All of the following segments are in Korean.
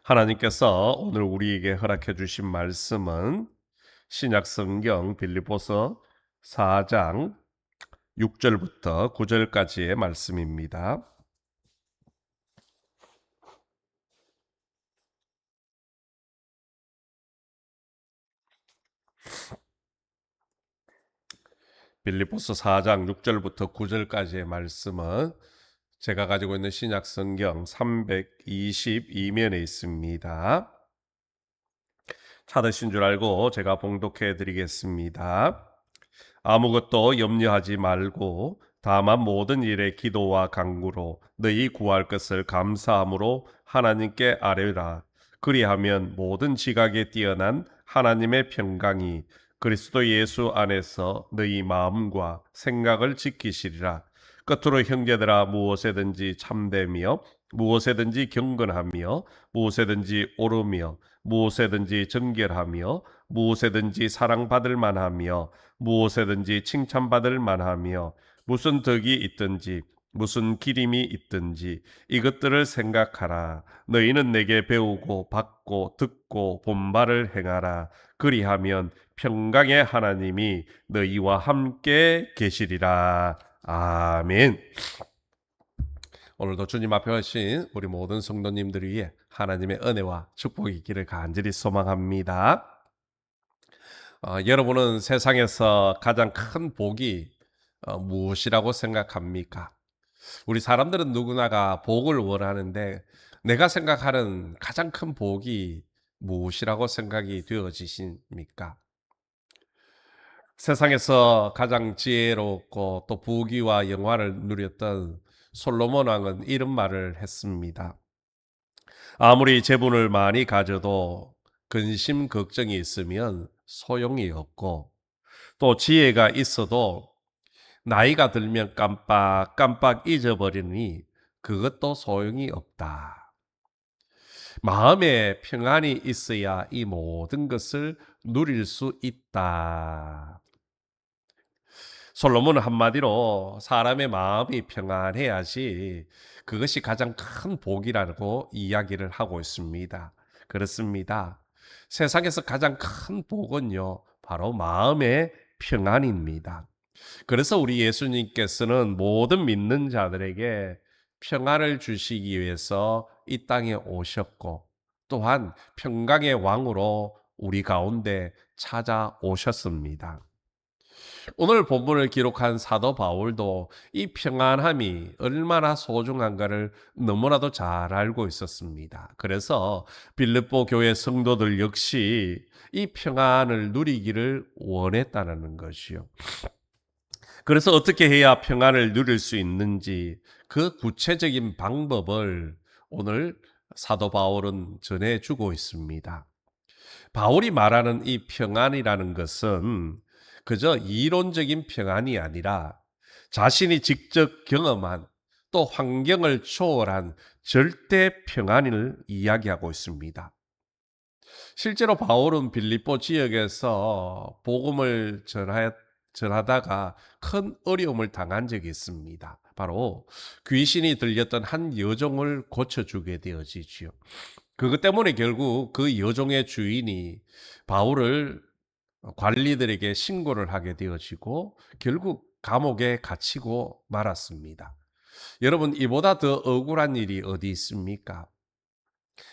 하나님께서 오늘 우리에게 허락해 주신 말씀은 신약 성경 빌립보서 4장 6절부터 9절까지의 말씀입니다. 빌립보서 4장 6절부터 9절까지의 말씀은 제가 가지고 있는 신약 성경 322면에 있습니다. 찾으신 줄 알고 제가 봉독해 드리겠습니다. 아무것도 염려하지 말고 다만 모든 일에 기도와 간구로 너희 구할 것을 감사함으로 하나님께 아뢰라. 그리하면 모든 지각에 뛰어난 하나님의 평강이 그리스도 예수 안에서 너희 마음과 생각을 지키시리라. 끝으로 형제들아, 무엇에든지 참되며 무엇에든지 경건하며 무엇에든지 오르며 무엇에든지 정결하며 무엇에든지 사랑받을 만하며 무엇에든지 칭찬받을 만하며 무슨 덕이 있든지 무슨 기림이 있든지 이것들을 생각하라. 너희는 내게 배우고 받고 듣고 본 바를 행하라. 그리하면 평강의 하나님이 너희와 함께 계시리라. 아멘. 오늘도 주님 앞에 오신 우리 모든 성도님들 위해 하나님의 은혜와 축복이 있기를 간절히 소망합니다. 여러분은 세상에서 가장 큰 복이 무엇이라고 생각합니까? 우리 사람들은 누구나가 복을 원하는데 내가 생각하는 가장 큰 복이 무엇이라고 생각이 되어지십니까? 세상에서 가장 지혜롭고 또 부귀와 영화를 누렸던 솔로몬 왕은 이런 말을 했습니다. 아무리 재물을 많이 가져도 근심 걱정이 있으면 소용이 없고 또 지혜가 있어도 나이가 들면 깜빡깜빡 잊어버리니 그것도 소용이 없다. 마음에 평안이 있어야 이 모든 것을 누릴 수 있다. 솔로몬은 한마디로 사람의 마음이 평안해야지 그것이 가장 큰 복이라고 이야기를 하고 있습니다. 그렇습니다. 세상에서 가장 큰 복은요, 바로 마음의 평안입니다. 그래서 우리 예수님께서는 모든 믿는 자들에게 평안을 주시기 위해서 이 땅에 오셨고 또한 평강의 왕으로 우리 가운데 찾아오셨습니다. 오늘 본문을 기록한 사도 바울도 이 평안함이 얼마나 소중한가를 너무나도 잘 알고 있었습니다. 그래서 빌립보 교회 성도들 역시 이 평안을 누리기를 원했다는 것이요. 그래서 어떻게 해야 평안을 누릴 수 있는지 그 구체적인 방법을 오늘 사도 바울은 전해주고 있습니다. 바울이 말하는 이 평안이라는 것은 그저 이론적인 평안이 아니라 자신이 직접 경험한 또 환경을 초월한 절대 평안을 이야기하고 있습니다. 실제로 바울은 빌립보 지역에서 복음을 전하다가 큰 어려움을 당한 적이 있습니다. 바로 귀신이 들렸던 한 여종을 고쳐주게 되어지지요. 그것 때문에 결국 그 여종의 주인이 바울을 관리들에게 신고를 하게 되어지고 결국 감옥에 갇히고 말았습니다. 여러분, 이보다 더 억울한 일이 어디 있습니까?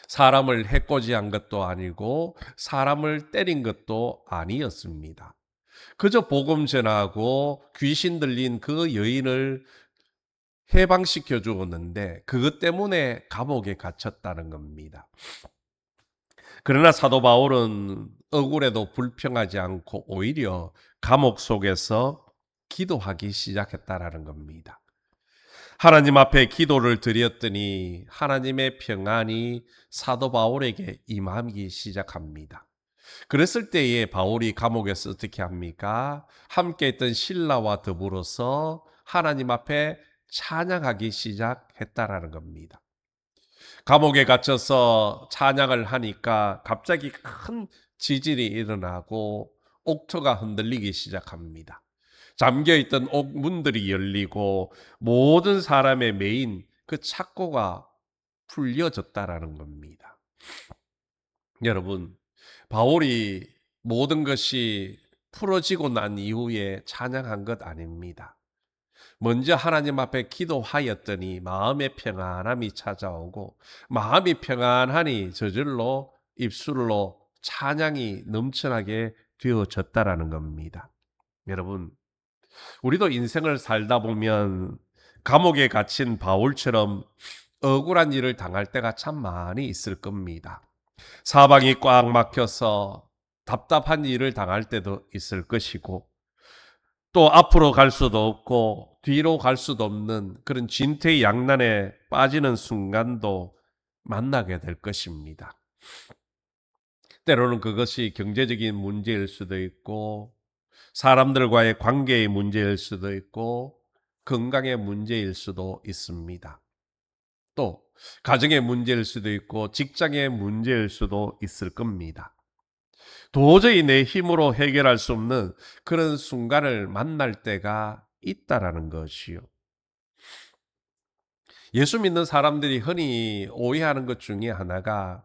사람을 해코지한 것도 아니고 사람을 때린 것도 아니었습니다. 그저 복음 전하고 귀신 들린 그 여인을 해방시켜 주었는데 그것 때문에 감옥에 갇혔다는 겁니다. 그러나 사도 바울은 억울해도 불평하지 않고 오히려 감옥 속에서 기도하기 시작했다라는 겁니다. 하나님 앞에 기도를 드렸더니 하나님의 평안이 사도 바울에게 임하기 시작합니다. 그랬을 때에 바울이 감옥에서 어떻게 합니까? 함께 있던 실라와 더불어서 하나님 앞에 찬양하기 시작했다라는 겁니다. 감옥에 갇혀서 찬양을 하니까 갑자기 큰 지진이 일어나고 옥토가 흔들리기 시작합니다. 잠겨있던 옥문들이 열리고 모든 사람의 메인 그 착고가 풀려졌다라는 겁니다. 여러분, 바울이 모든 것이 풀어지고 난 이후에 찬양한 것 아닙니다. 먼저 하나님 앞에 기도하였더니 마음의 평안함이 찾아오고, 마음이 평안하니 저절로 입술로 찬양이 넘쳐나게 되어졌다라는 겁니다. 여러분, 우리도 인생을 살다 보면 감옥에 갇힌 바울처럼 억울한 일을 당할 때가 참 많이 있을 겁니다. 사방이 꽉 막혀서 답답한 일을 당할 때도 있을 것이고, 또 앞으로 갈 수도 없고 뒤로 갈 수도 없는 그런 진퇴양난에 빠지는 순간도 만나게 될 것입니다. 때로는 그것이 경제적인 문제일 수도 있고, 사람들과의 관계의 문제일 수도 있고, 건강의 문제일 수도 있습니다. 또 가정의 문제일 수도 있고, 직장의 문제일 수도 있을 겁니다. 도저히 내 힘으로 해결할 수 없는 그런 순간을 만날 때가 있다라는 것이요. 예수 믿는 사람들이 흔히 오해하는 것 중에 하나가,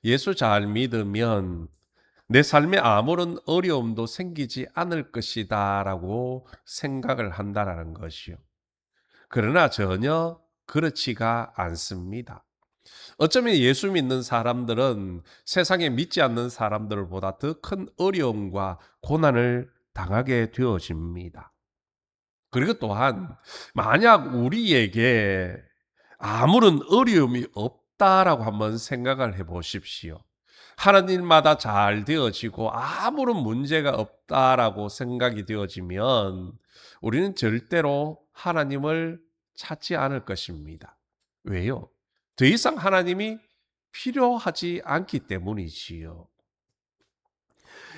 예수 잘 믿으면 내 삶에 아무런 어려움도 생기지 않을 것이다라고 생각을 한다라는 것이요. 그러나 전혀 그렇지가 않습니다. 어쩌면 예수 믿는 사람들은 세상에 믿지 않는 사람들보다 더 큰 어려움과 고난을 당하게 되어집니다. 그리고 또한 만약 우리에게 아무런 어려움이 없다라고 한번 생각을 해 보십시오. 하나님마다 잘 되어지고 아무런 문제가 없다라고 생각이 되어지면 우리는 절대로 하나님을 찾지 않을 것입니다. 왜요? 더 이상 하나님이 필요하지 않기 때문이지요.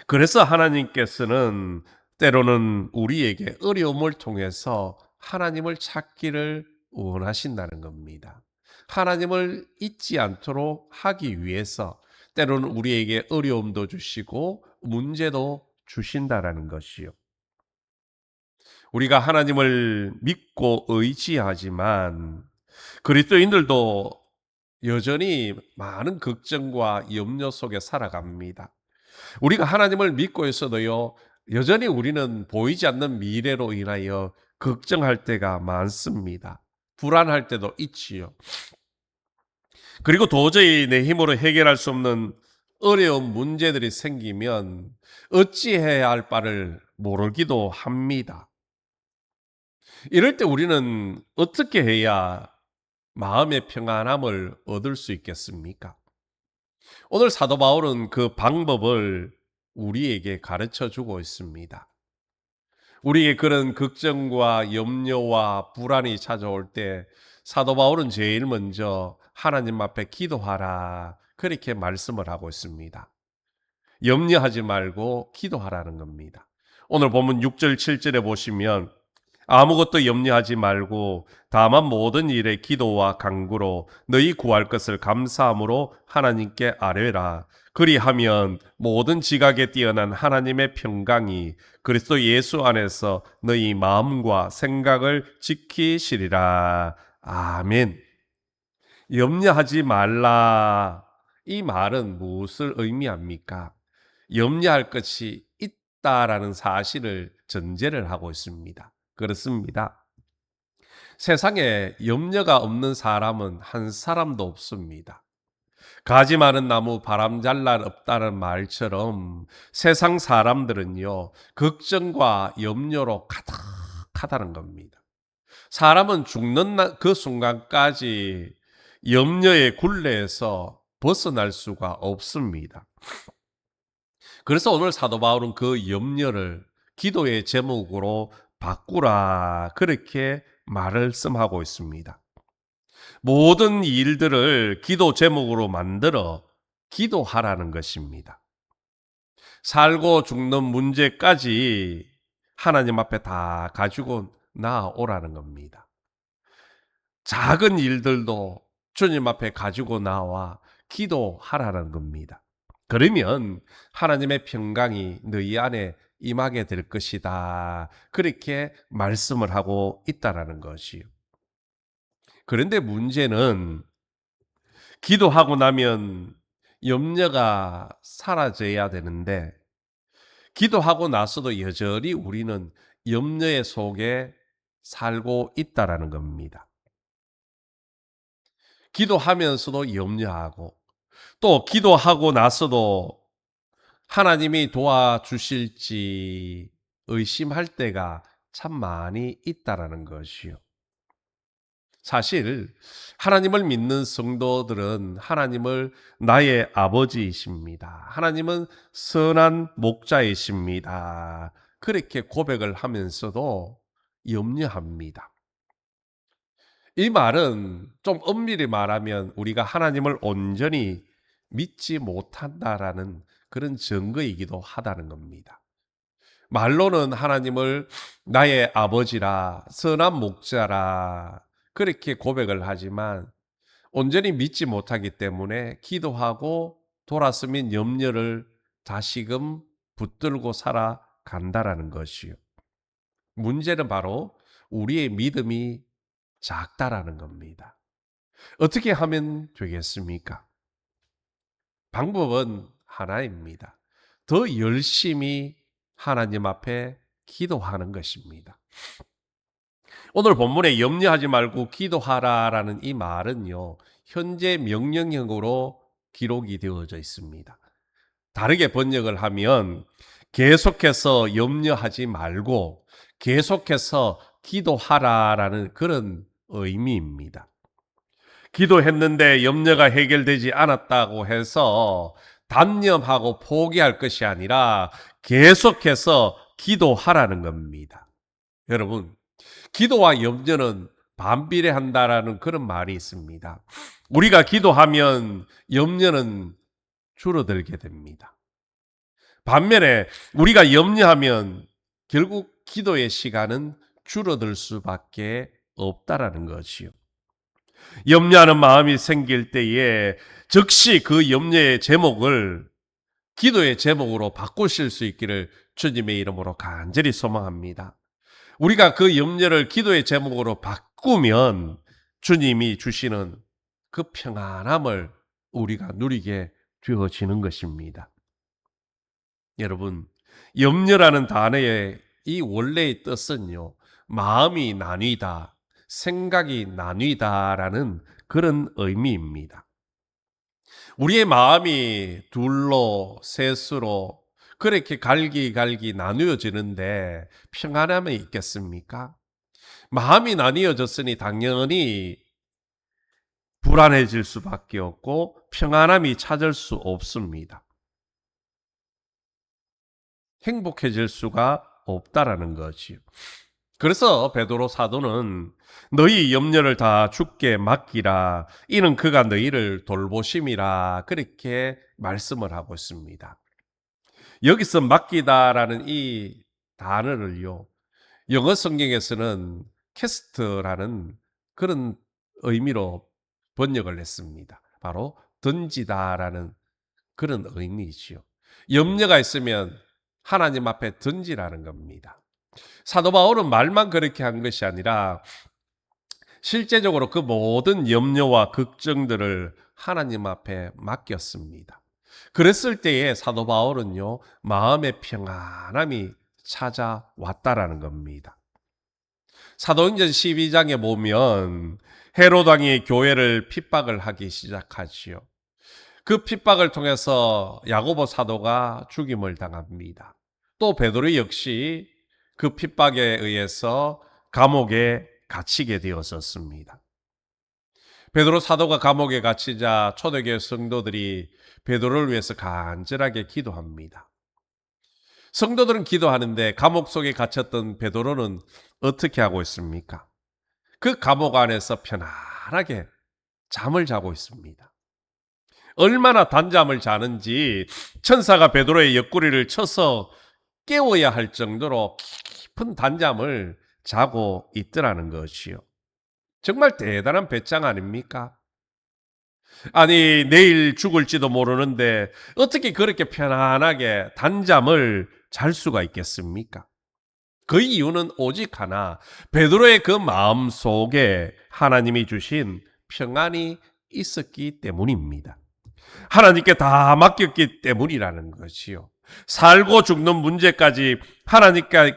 그래서 하나님께서는 때로는 우리에게 어려움을 통해서 하나님을 찾기를 원하신다는 겁니다. 하나님을 잊지 않도록 하기 위해서 때로는 우리에게 어려움도 주시고 문제도 주신다라는 것이요. 우리가 하나님을 믿고 의지하지만 그리스도인들도 여전히 많은 걱정과 염려 속에 살아갑니다. 우리가 하나님을 믿고 있어도요, 여전히 우리는 보이지 않는 미래로 인하여 걱정할 때가 많습니다. 불안할 때도 있지요. 그리고 도저히 내 힘으로 해결할 수 없는 어려운 문제들이 생기면 어찌해야 할 바를 모르기도 합니다. 이럴 때 우리는 어떻게 해야 마음의 평안함을 얻을 수 있겠습니까? 오늘 사도 바울은 그 방법을 우리에게 가르쳐 주고 있습니다. 우리의 그런 걱정과 염려와 불안이 찾아올 때 사도 바울은 제일 먼저 하나님 앞에 기도하라, 그렇게 말씀을 하고 있습니다. 염려하지 말고 기도하라는 겁니다. 오늘 보면 6절 7절에 보시면 아무것도 염려하지 말고 다만 모든 일에 기도와 간구로 너희 구할 것을 감사함으로 하나님께 아뢰라. 그리하면 모든 지각에 뛰어난 하나님의 평강이 그리스도 예수 안에서 너희 마음과 생각을 지키시리라. 아멘. 염려하지 말라. 이 말은 무엇을 의미합니까? 염려할 것이 있다라는 사실을 전제를 하고 있습니다. 그렇습니다. 세상에 염려가 없는 사람은 한 사람도 없습니다. 가지 많은 나무 바람 잘 날 없다는 말처럼 세상 사람들은요, 걱정과 염려로 가득하다는 겁니다. 사람은 죽는 그 순간까지 염려의 굴레에서 벗어날 수가 없습니다. 그래서 오늘 사도 바울은 그 염려를 기도의 제목으로 바꾸라, 그렇게 말씀하고 있습니다. 모든 일들을 기도 제목으로 만들어 기도하라는 것입니다. 살고 죽는 문제까지 하나님 앞에 다 가지고 나오라는 겁니다. 작은 일들도 주님 앞에 가지고 나와 기도하라는 겁니다. 그러면 하나님의 평강이 너희 안에 임하게 될 것이다, 그렇게 말씀을 하고 있다라는 것이요. 그런데 문제는 기도하고 나면 염려가 사라져야 되는데 기도하고 나서도 여전히 우리는 염려의 속에 살고 있다라는 겁니다. 기도하면서도 염려하고 또 기도하고 나서도 하나님이 도와주실지 의심할 때가 참 많이 있다라는 것이요. 사실 하나님을 믿는 성도들은 하나님을 나의 아버지이십니다. 하나님은 선한 목자이십니다. 그렇게 고백을 하면서도 염려합니다. 이 말은 좀 엄밀히 말하면 우리가 하나님을 온전히 믿지 못한다라는 그런 증거이기도 하다는 겁니다. 말로는 하나님을 나의 아버지라, 선한 목자라, 그렇게 고백을 하지만 온전히 믿지 못하기 때문에 기도하고 돌았으면 염려를 다시금 붙들고 살아간다라는 것이요. 문제는 바로 우리의 믿음이 작다라는 겁니다. 어떻게 하면 되겠습니까? 방법은 하나입니다. 더 열심히 하나님 앞에 기도하는 것입니다. 오늘 본문에 염려하지 말고 기도하라라는 이 말은요, 현재 명령형으로 기록이 되어져 있습니다. 다르게 번역을 하면 계속해서 염려하지 말고 계속해서 기도하라라는 그런 의미입니다. 기도했는데 염려가 해결되지 않았다고 해서 단념하고 포기할 것이 아니라 계속해서 기도하라는 겁니다. 여러분, 기도와 염려는 반비례한다라는 그런 말이 있습니다. 우리가 기도하면 염려는 줄어들게 됩니다. 반면에 우리가 염려하면 결국 기도의 시간은 줄어들 수밖에 없다라는 것이요. 염려하는 마음이 생길 때에 즉시 그 염려의 제목을 기도의 제목으로 바꾸실 수 있기를 주님의 이름으로 간절히 소망합니다. 우리가 그 염려를 기도의 제목으로 바꾸면 주님이 주시는 그 평안함을 우리가 누리게 되어지는 것입니다. 여러분, 염려라는 단어의 이 원래의 뜻은요, 마음이 나뉘다, 생각이 나뉘다라는 그런 의미입니다. 우리의 마음이 둘로, 셋으로 그렇게 갈기갈기 나누어지는데 평안함이 있겠습니까? 마음이 나뉘어졌으니 당연히 불안해질 수밖에 없고 평안함이 찾을 수 없습니다. 행복해질 수가 없다라는 것이요. 그래서 베드로 사도는 너희 염려를 다 주께 맡기라. 이는 그가 너희를 돌보심이라. 그렇게 말씀을 하고 있습니다. 여기서 맡기다라는 이 단어를요, 영어 성경에서는 캐스트라는 그런 의미로 번역을 했습니다. 바로 던지다라는 그런 의미이지요. 염려가 있으면 하나님 앞에 던지라는 겁니다. 사도 바울은 말만 그렇게 한 것이 아니라 실제적으로 그 모든 염려와 걱정들을 하나님 앞에 맡겼습니다. 그랬을 때에 사도 바울은요, 마음의 평안함이 찾아왔다라는 겁니다. 사도행전 12장에 보면 헤롯 왕이 교회를 핍박을 하기 시작하지요. 그 핍박을 통해서 야고보 사도가 죽임을 당합니다. 또 베드로 역시 그 핍박에 의해서 감옥에 갇히게 되었었습니다. 베드로 사도가 감옥에 갇히자 초대교회 성도들이 베드로를 위해서 간절하게 기도합니다. 성도들은 기도하는데 감옥 속에 갇혔던 베드로는 어떻게 하고 있습니까? 그 감옥 안에서 편안하게 잠을 자고 있습니다. 얼마나 단잠을 자는지 천사가 베드로의 옆구리를 쳐서 깨워야 할 정도로 깊은 단잠을 자고 있더라는 것이요. 정말 대단한 배짱 아닙니까? 아니, 내일 죽을지도 모르는데 어떻게 그렇게 편안하게 단잠을 잘 수가 있겠습니까? 그 이유는 오직 하나, 베드로의 그 마음 속에 하나님이 주신 평안이 있었기 때문입니다. 하나님께 다 맡겼기 때문이라는 것이요. 살고 죽는 문제까지 하나님께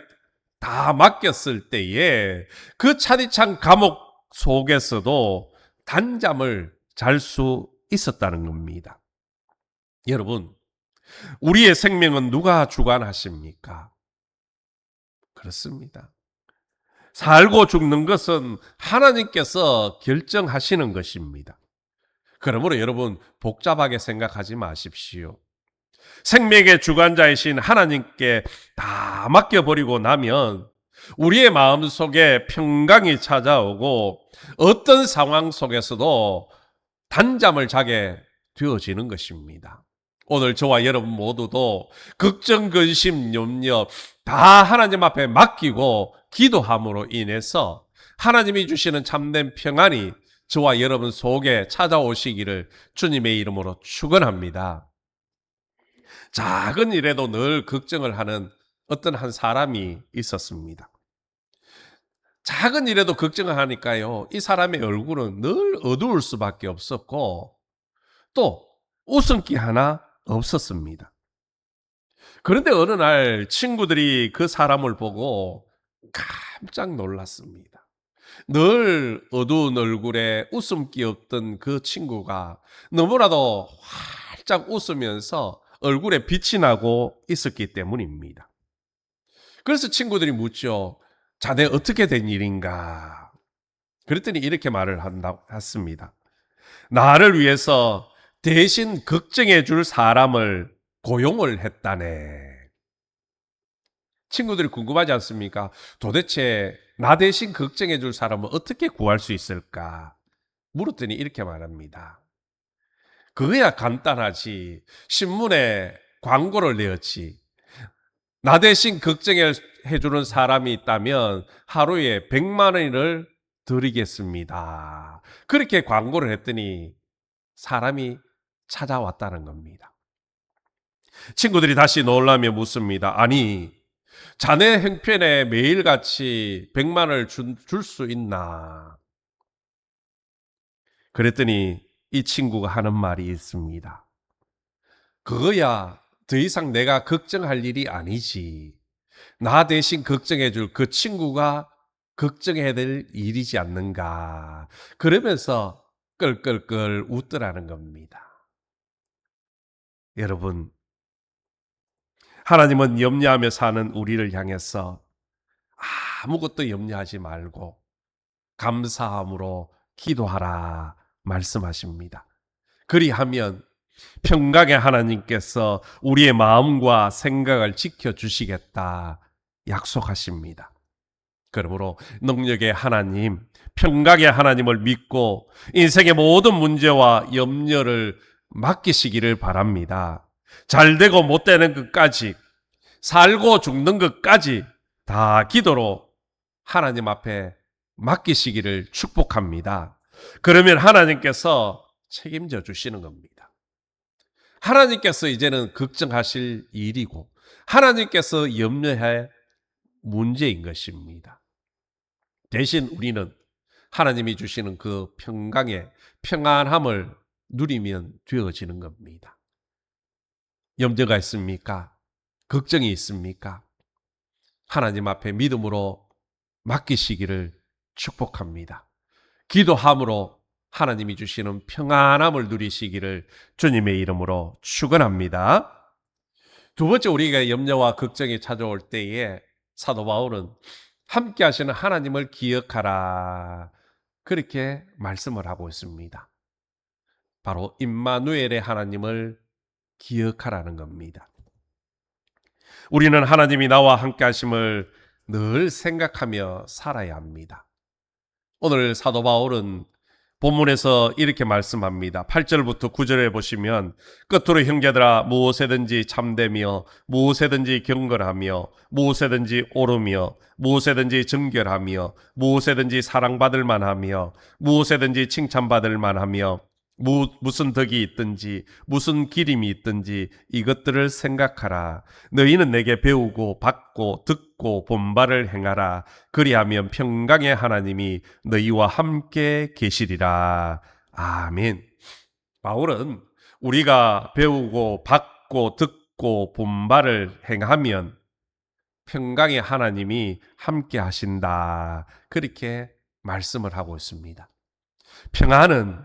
다 맡겼을 때에 그 차디찬 감옥 속에서도 단잠을 잘 수 있었다는 겁니다. 여러분, 우리의 생명은 누가 주관하십니까? 그렇습니다. 살고 죽는 것은 하나님께서 결정하시는 것입니다. 그러므로 여러분, 복잡하게 생각하지 마십시오. 생명의 주관자이신 하나님께 다 맡겨버리고 나면 우리의 마음속에 평강이 찾아오고 어떤 상황 속에서도 단잠을 자게 되어지는 것입니다. 오늘 저와 여러분 모두도 걱정, 근심, 염려 다 하나님 앞에 맡기고 기도함으로 인해서 하나님이 주시는 참된 평안이 저와 여러분 속에 찾아오시기를 주님의 이름으로 축원합니다. 작은 일에도 늘 걱정을 하는 어떤 한 사람이 있었습니다. 작은 일에도 걱정을 하니까요, 이 사람의 얼굴은 늘 어두울 수밖에 없었고 또 웃음기 하나 없었습니다. 그런데 어느 날 친구들이 그 사람을 보고 깜짝 놀랐습니다. 늘 어두운 얼굴에 웃음기 없던 그 친구가 너무나도 활짝 웃으면서 얼굴에 빛이 나고 있었기 때문입니다. 그래서 친구들이 묻죠. 자네 어떻게 된 일인가? 그랬더니 이렇게 말을 했습니다. 나를 위해서 대신 걱정해 줄 사람을 고용을 했다네. 친구들이 궁금하지 않습니까? 도대체 나 대신 걱정해 줄 사람을 어떻게 구할 수 있을까? 물었더니 이렇게 말합니다. 그거야 간단하지. 신문에 광고를 내었지. 나 대신 걱정해 주는 사람이 있다면 하루에 100만 원을 드리겠습니다. 그렇게 광고를 했더니 사람이 찾아왔다는 겁니다. 친구들이 다시 놀라며 묻습니다. 아니, 자네 형편에 매일같이 100만 원을 줄 수 있나? 그랬더니 이 친구가 하는 말이 있습니다. 그거야 더 이상 내가 걱정할 일이 아니지. 나 대신 걱정해 줄 그 친구가 걱정해야 될 일이지 않는가. 그러면서 끌끌끌 웃더라는 겁니다. 여러분, 하나님은 염려하며 사는 우리를 향해서 아무것도 염려하지 말고 감사함으로 기도하라 말씀하십니다. 그리하면 평강의 하나님께서 우리의 마음과 생각을 지켜주시겠다 약속하십니다. 그러므로 능력의 하나님, 평강의 하나님을 믿고 인생의 모든 문제와 염려를 맡기시기를 바랍니다. 잘 되고 못 되는 것까지, 살고 죽는 것까지 다 기도로 하나님 앞에 맡기시기를 축복합니다. 그러면 하나님께서 책임져 주시는 겁니다. 하나님께서 이제는 걱정하실 일이고 하나님께서 염려할 문제인 것입니다. 대신 우리는 하나님이 주시는 그 평강의 평안함을 누리면 되어지는 겁니다. 염려가 있습니까? 걱정이 있습니까? 하나님 앞에 믿음으로 맡기시기를 축복합니다. 기도함으로 하나님이 주시는 평안함을 누리시기를 주님의 이름으로 축원합니다. 두 번째, 우리가 염려와 걱정이 찾아올 때에 사도 바울은 함께 하시는 하나님을 기억하라, 그렇게 말씀을 하고 있습니다. 바로 임마누엘의 하나님을 기억하라는 겁니다. 우리는 하나님이 나와 함께 하심을 늘 생각하며 살아야 합니다. 오늘 사도 바울은 본문에서 이렇게 말씀합니다. 8절부터 9절에 보시면 끝으로 형제들아, 무엇에든지 참되며 무엇에든지 경건하며 무엇에든지 옳으며 무엇에든지 정결하며 무엇에든지 사랑받을 만하며 무엇에든지 칭찬받을 만하며 무슨 덕이 있든지 무슨 기림이 있든지 이것들을 생각하라. 너희는 내게 배우고 받고 듣고 본바를 행하라. 그리하면 평강의 하나님이 너희와 함께 계시리라. 아멘. 바울은 우리가 배우고 받고 듣고 본받을 행하면 평강의 하나님이 함께 하신다. 그렇게 말씀을 하고 있습니다. 평안은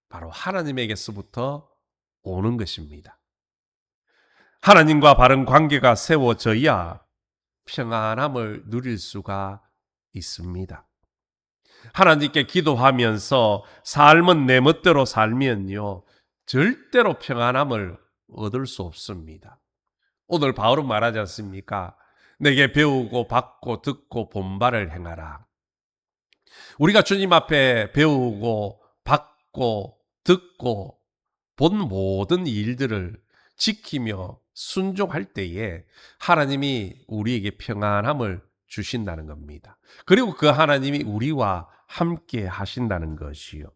바로 하나님에게서부터 오는 것입니다. 하나님과 바른 관계가 세워져야 평안함을 누릴 수가 있습니다. 하나님께 기도하면서 삶은 내 멋대로 살면요, 절대로 평안함을 얻을 수 없습니다. 오늘 바울은 말하지 않습니까? 내게 배우고 받고 듣고 본받을 행하라. 우리가 주님 앞에 배우고 받고 듣고 본 모든 일들을 지키며 순종할 때에 하나님이 우리에게 평안함을 주신다는 겁니다. 그리고 그 하나님이 우리와 함께 하신다는 것이요.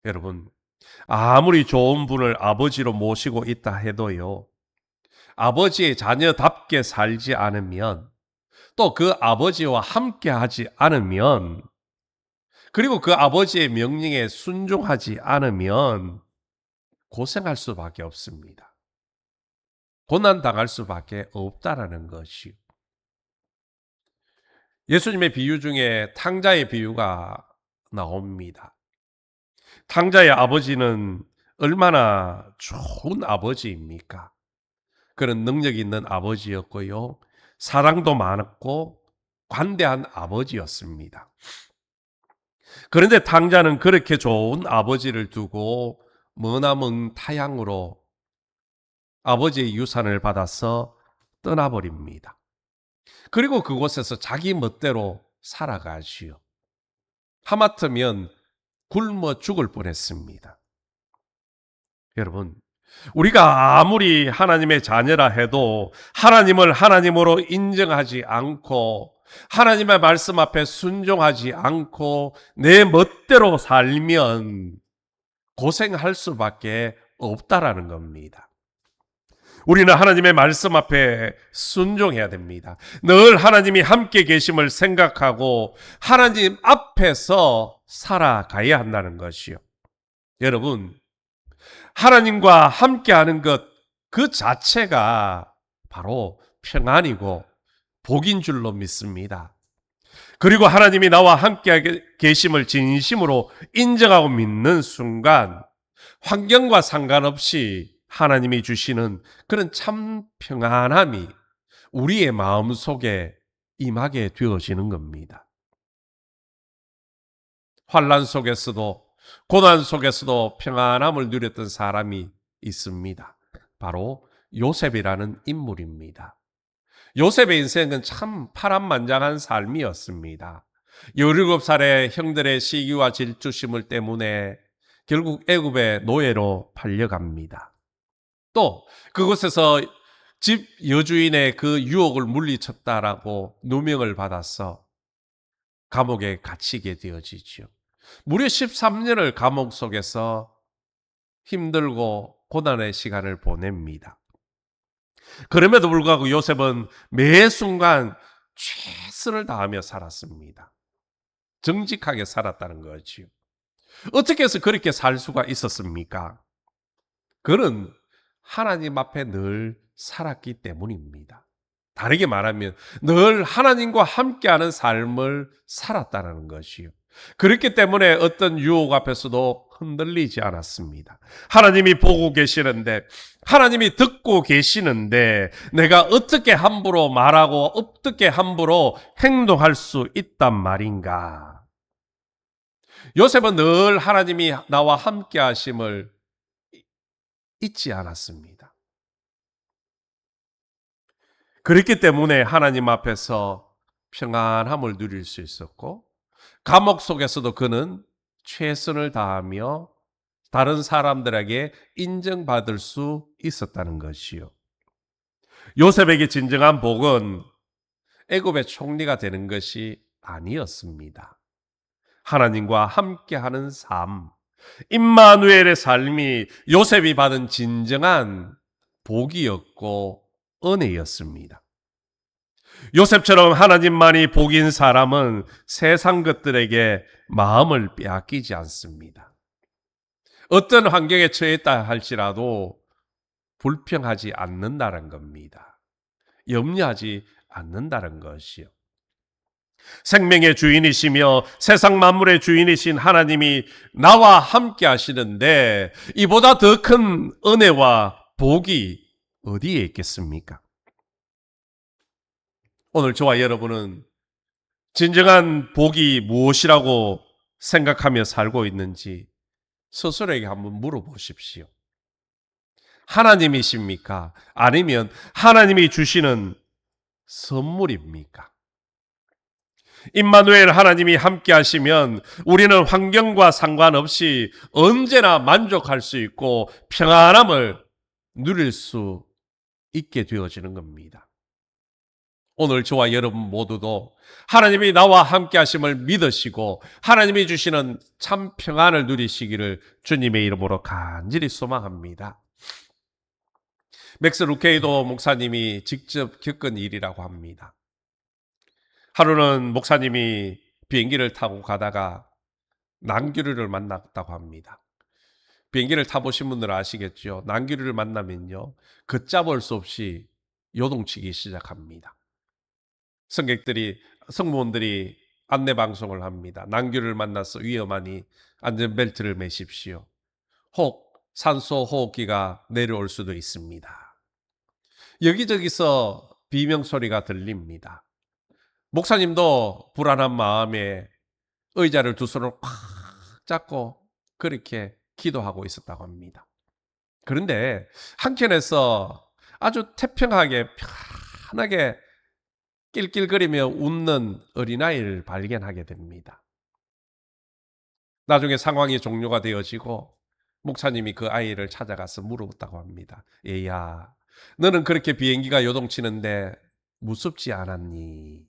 여러분, 아무리 좋은 분을 아버지로 모시고 있다 해도요, 아버지의 자녀답게 살지 않으면, 또 그 아버지와 함께 하지 않으면, 그리고 그 아버지의 명령에 순종하지 않으면 고생할 수밖에 없습니다. 고난당할 수밖에 없다라는 것이요. 예수님의 비유 중에 탕자의 비유가 나옵니다. 탕자의 아버지는 얼마나 좋은 아버지입니까? 그런 능력 있는 아버지였고요. 사랑도 많았고 관대한 아버지였습니다. 그런데 탕자는 그렇게 좋은 아버지를 두고 머나먼 타향으로 아버지의 유산을 받아서 떠나버립니다. 그리고 그곳에서 자기 멋대로 살아가시오. 하마터면 굶어 죽을 뻔했습니다. 여러분, 우리가 아무리 하나님의 자녀라 해도 하나님을 하나님으로 인정하지 않고 하나님의 말씀 앞에 순종하지 않고 내 멋대로 살면 고생할 수밖에 없다라는 겁니다. 우리는 하나님의 말씀 앞에 순종해야 됩니다. 늘 하나님이 함께 계심을 생각하고 하나님 앞에서 살아가야 한다는 것이요. 여러분, 하나님과 함께하는 것 그 자체가 바로 평안이고 복인 줄로 믿습니다. 그리고 하나님이 나와 함께 계심을 진심으로 인정하고 믿는 순간 환경과 상관없이 하나님이 주시는 그런 참 평안함이 우리의 마음속에 임하게 되어지는 겁니다. 환난 속에서도 고난 속에서도 평안함을 누렸던 사람이 있습니다. 바로 요셉이라는 인물입니다. 요셉의 인생은 참 파란만장한 삶이었습니다. 17살의 형들의 시기와 질투심을 때문에 결국 애굽의 노예로 팔려갑니다. 또 그곳에서 집 여주인의 그 유혹을 물리쳤다라고 누명을 받아서 감옥에 갇히게 되어지죠. 무려 13년을 감옥 속에서 힘들고 고난의 시간을 보냅니다. 그럼에도 불구하고 요셉은 매 순간 최선을 다하며 살았습니다. 정직하게 살았다는 거지요. 어떻게 해서 그렇게 살 수가 있었습니까? 그는 하나님 앞에 늘 살았기 때문입니다. 다르게 말하면 늘 하나님과 함께하는 삶을 살았다는 것이요. 그렇기 때문에 어떤 유혹 앞에서도 흔들리지 않았습니다. 하나님이 보고 계시는데, 하나님이 듣고 계시는데 내가 어떻게 함부로 말하고 어떻게 함부로 행동할 수 있단 말인가? 요셉은 늘 하나님이 나와 함께 하심을 잊지 않았습니다. 그렇기 때문에 하나님 앞에서 평안함을 누릴 수 있었고, 감옥 속에서도 그는 최선을 다하며 다른 사람들에게 인정받을 수 있었다는 것이요. 요셉에게 진정한 복은 애굽의 총리가 되는 것이 아니었습니다. 하나님과 함께하는 삶, 임마누엘의 삶이 요셉이 받은 진정한 복이었고 은혜였습니다. 요셉처럼 하나님만이 복인 사람은 세상 것들에게 마음을 빼앗기지 않습니다. 어떤 환경에 처했다 할지라도 불평하지 않는다는 겁니다. 염려하지 않는다는 것이요. 생명의 주인이시며 세상 만물의 주인이신 하나님이 나와 함께 하시는데 이보다 더 큰 은혜와 복이 어디에 있겠습니까? 오늘 저와 여러분은 진정한 복이 무엇이라고 생각하며 살고 있는지 스스로에게 한번 물어보십시오. 하나님이십니까? 아니면 하나님이 주시는 선물입니까? 임마누엘 하나님이 함께 하시면 우리는 환경과 상관없이 언제나 만족할 수 있고 평안함을 누릴 수 있게 되어지는 겁니다. 오늘 저와 여러분 모두도 하나님이 나와 함께 하심을 믿으시고 하나님이 주시는 참 평안을 누리시기를 주님의 이름으로 간절히 소망합니다. 맥스 루케이도 목사님이 직접 겪은 일이라고 합니다. 하루는 목사님이 비행기를 타고 가다가 낭귀루를 만났다고 합니다. 비행기를 타보신 분들은 아시겠죠? 낭귀루를 만나면요, 걷잡을 수 없이 요동치기 시작합니다. 승무원들이 안내 방송을 합니다. 낭귀루를 만나서 위험하니 안전벨트를 매십시오. 혹 산소 호흡기가 내려올 수도 있습니다. 여기저기서 비명소리가 들립니다. 목사님도 불안한 마음에 의자를 두 손으로 꽉 잡고 그렇게 기도하고 있었다고 합니다. 그런데 한켠에서 아주 태평하게 편하게 낄낄거리며 웃는 어린아이를 발견하게 됩니다. 나중에 상황이 종료가 되어지고 목사님이 그 아이를 찾아가서 물어봤다고 합니다. 얘야, 너는 그렇게 비행기가 요동치는데 무섭지 않았니?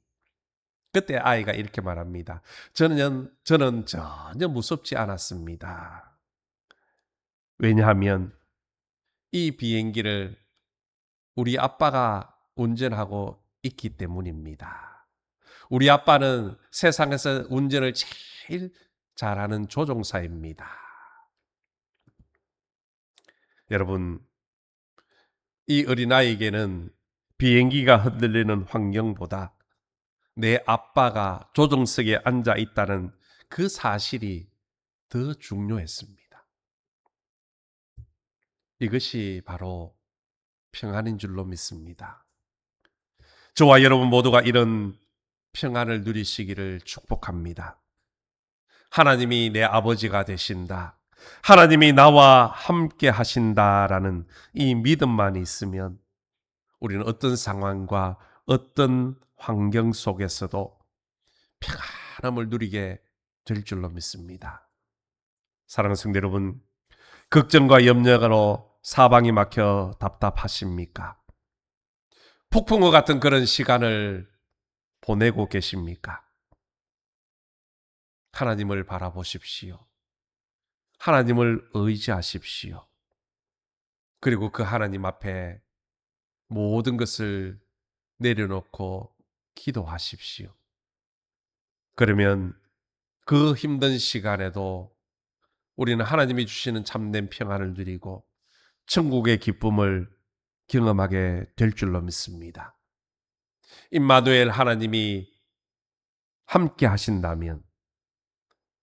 그때 아이가 이렇게 말합니다. 저는 전혀 무섭지 않았습니다. 왜냐하면 이 비행기를 우리 아빠가 운전하고 있기 때문입니다. 우리 아빠는 세상에서 운전을 제일 잘하는 조종사입니다. 여러분, 이 어린아이에게는 비행기가 흔들리는 환경보다 내 아빠가 조종석에 앉아 있다는 그 사실이 더 중요했습니다. 이것이 바로 평안인 줄로 믿습니다. 저와 여러분 모두가 이런 평안을 누리시기를 축복합니다. 하나님이 내 아버지가 되신다. 하나님이 나와 함께 하신다라는 이 믿음만 있으면 우리는 어떤 상황과 어떤 환경 속에서도 평안함을 누리게 될 줄로 믿습니다. 사랑하는 성도 여러분, 걱정과 염려로 사방이 막혀 답답하십니까? 폭풍과 같은 그런 시간을 보내고 계십니까? 하나님을 바라보십시오. 하나님을 의지하십시오. 그리고 그 하나님 앞에 모든 것을 내려놓고 기도하십시오. 그러면 그 힘든 시간에도 우리는 하나님이 주시는 참된 평안을 누리고 천국의 기쁨을 경험하게 될 줄로 믿습니다. 임마누엘 하나님이 함께 하신다면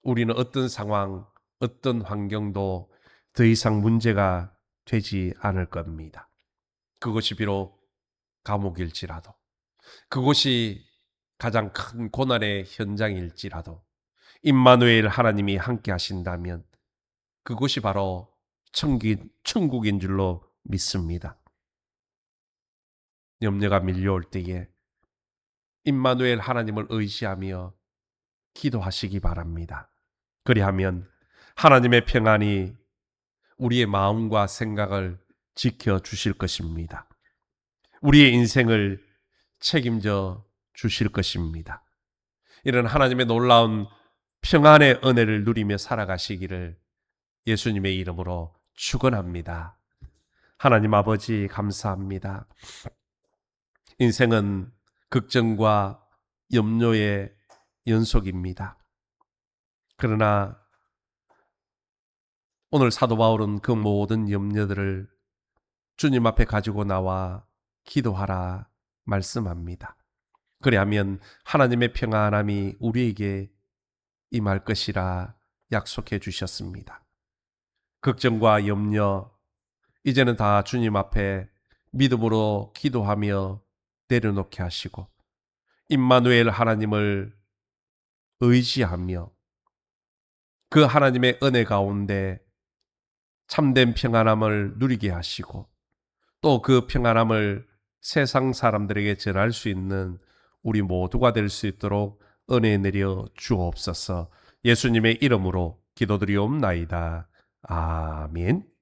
우리는 어떤 상황, 어떤 환경도 더 이상 문제가 되지 않을 겁니다. 그것이 비록 감옥일지라도, 그것이 가장 큰 고난의 현장일지라도 임마누엘 하나님이 함께 하신다면 그것이 바로 천국인 줄로 믿습니다. 염려가 밀려올 때에 임마누엘 하나님을 의지하며 기도하시기 바랍니다. 그리하면 하나님의 평안이 우리의 마음과 생각을 지켜주실 것입니다. 우리의 인생을 책임져 주실 것입니다. 이런 하나님의 놀라운 평안의 은혜를 누리며 살아가시기를 예수님의 이름으로 축원합니다. 하나님 아버지 감사합니다. 인생은 걱정과 염려의 연속입니다. 그러나 오늘 사도 바울은 그 모든 염려들을 주님 앞에 가지고 나와 기도하라 말씀합니다. 그리하면 하나님의 평안함이 우리에게 임할 것이라 약속해 주셨습니다. 걱정과 염려, 이제는 다 주님 앞에 믿음으로 기도하며 내려놓게 하시고 임마누엘 하나님을 의지하며 그 하나님의 은혜 가운데 참된 평안함을 누리게 하시고 또 그 평안함을 세상 사람들에게 전할 수 있는 우리 모두가 될 수 있도록 은혜 내려 주옵소서. 예수님의 이름으로 기도드리옵나이다. 아멘.